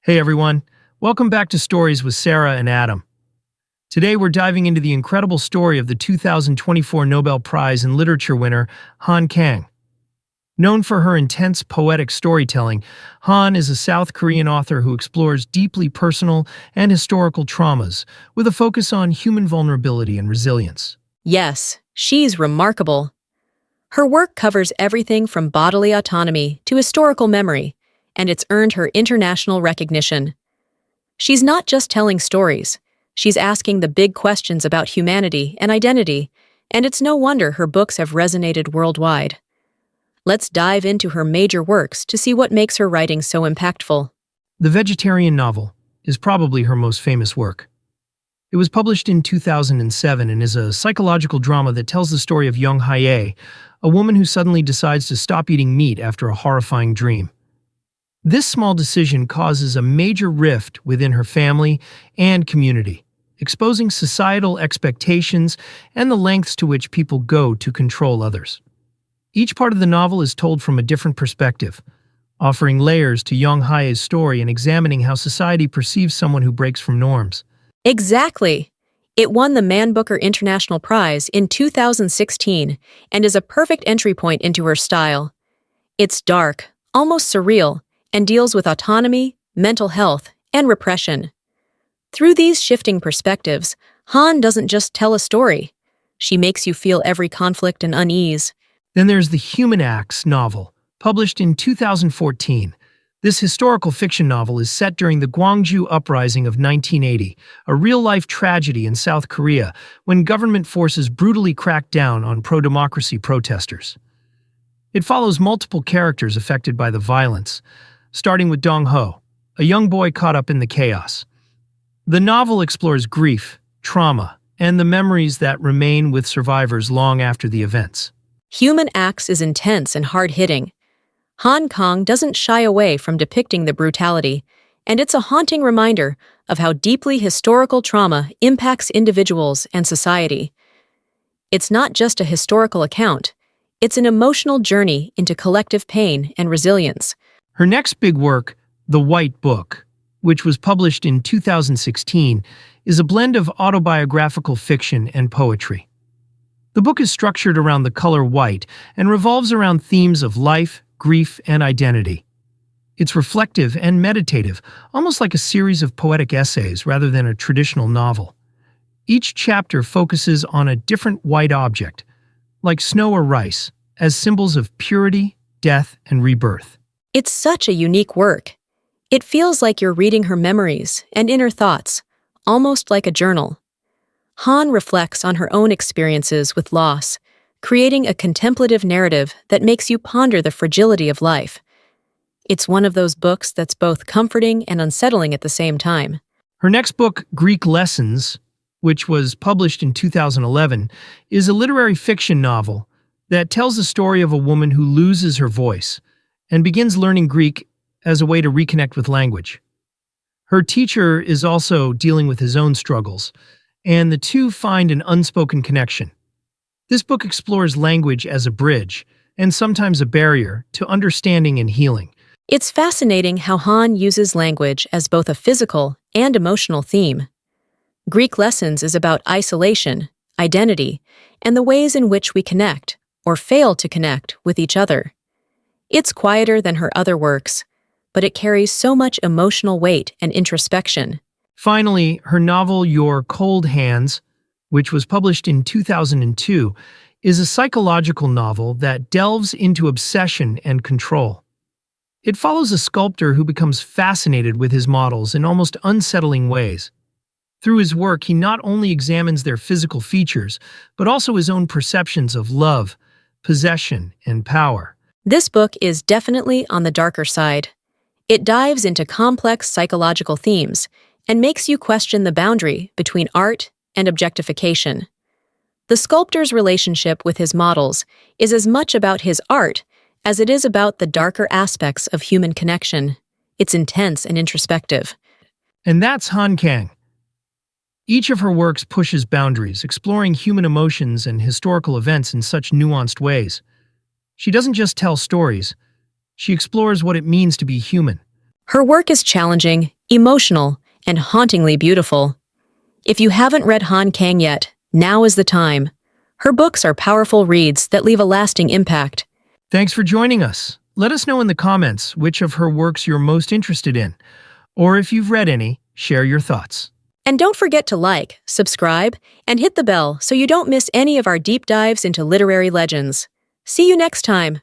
Hey everyone, welcome back to Stories with Sarah and Adam. Today we're diving into the incredible story of the 2024 Nobel Prize in Literature winner, Han Kang. Known for her intense poetic storytelling, Han is a South Korean author who explores deeply personal and historical traumas with a focus on human vulnerability and resilience. Yes, she's remarkable. Her work covers everything from bodily autonomy to historical memory, and it's earned her international recognition. She's not just telling stories, she's asking the big questions about humanity and identity, and it's no wonder her books have resonated worldwide. Let's dive into her major works to see what makes her writing so impactful. The Vegetarian novel is probably her most famous work. It was published in 2007 and is a psychological drama that tells the story of Young Hae, a woman who suddenly decides to stop eating meat after a horrifying dream. This small decision causes a major rift within her family and community, exposing societal expectations and the lengths to which people go to control others. Each part of the novel is told from a different perspective, offering layers to Young Hae's story and examining how society perceives someone who breaks from norms. Exactly! It won the Man Booker International Prize in 2016 and is a perfect entry point into her style. It's dark, almost surreal, and deals with autonomy, mental health, and repression. Through these shifting perspectives, Han doesn't just tell a story. She makes you feel every conflict and unease. Then there's the Human Acts novel, published in 2014. This historical fiction novel is set during the Gwangju Uprising of 1980, a real-life tragedy in South Korea when government forces brutally cracked down on pro-democracy protesters. It follows multiple characters affected by the violence, starting with Dong-ho, a young boy caught up in the chaos. The novel explores grief, trauma, and the memories that remain with survivors long after the events. Human Acts is intense and hard-hitting. Han Kang doesn't shy away from depicting the brutality, and it's a haunting reminder of how deeply historical trauma impacts individuals and society. It's not just a historical account, it's an emotional journey into collective pain and resilience. Her next big work, The White Book, which was published in 2016, is a blend of autobiographical fiction and poetry. The book is structured around the color white and revolves around themes of life, grief, and identity. It's reflective and meditative, almost like a series of poetic essays rather than a traditional novel. Each chapter focuses on a different white object, like snow or rice, as symbols of purity, death, and rebirth. It's such a unique work. It feels like you're reading her memories and inner thoughts, almost like a journal. Han reflects on her own experiences with loss, creating a contemplative narrative that makes you ponder the fragility of life. It's one of those books that's both comforting and unsettling at the same time. Her next book, Greek Lessons, which was published in 2011, is a literary fiction novel that tells the story of a woman who loses her voice and begins learning Greek as a way to reconnect with language. Her teacher is also dealing with his own struggles, and the two find an unspoken connection. This book explores language as a bridge, and sometimes a barrier, to understanding and healing. It's fascinating how Han uses language as both a physical and emotional theme. Greek Lessons is about isolation, identity, and the ways in which we connect, or fail to connect, with each other. It's quieter than her other works, but it carries so much emotional weight and introspection. Finally, her novel Your Cold Hands, which was published in 2002, is a psychological novel that delves into obsession and control. It follows a sculptor who becomes fascinated with his models in almost unsettling ways. Through his work, he not only examines their physical features, but also his own perceptions of love, possession, and power. This book is definitely on the darker side. It dives into complex psychological themes and makes you question the boundary between art and objectification. The sculptor's relationship with his models is as much about his art as it is about the darker aspects of human connection. It's intense and introspective. And that's Han Kang. Each of her works pushes boundaries, exploring human emotions and historical events in such nuanced ways. She doesn't just tell stories, she explores what it means to be human. Her work is challenging, emotional, and hauntingly beautiful. If you haven't read Han Kang yet, now is the time. Her books are powerful reads that leave a lasting impact. Thanks for joining us. Let us know in the comments which of her works you're most interested in, or if you've read any, share your thoughts. And don't forget to like, subscribe, and hit the bell so you don't miss any of our deep dives into literary legends. See you next time.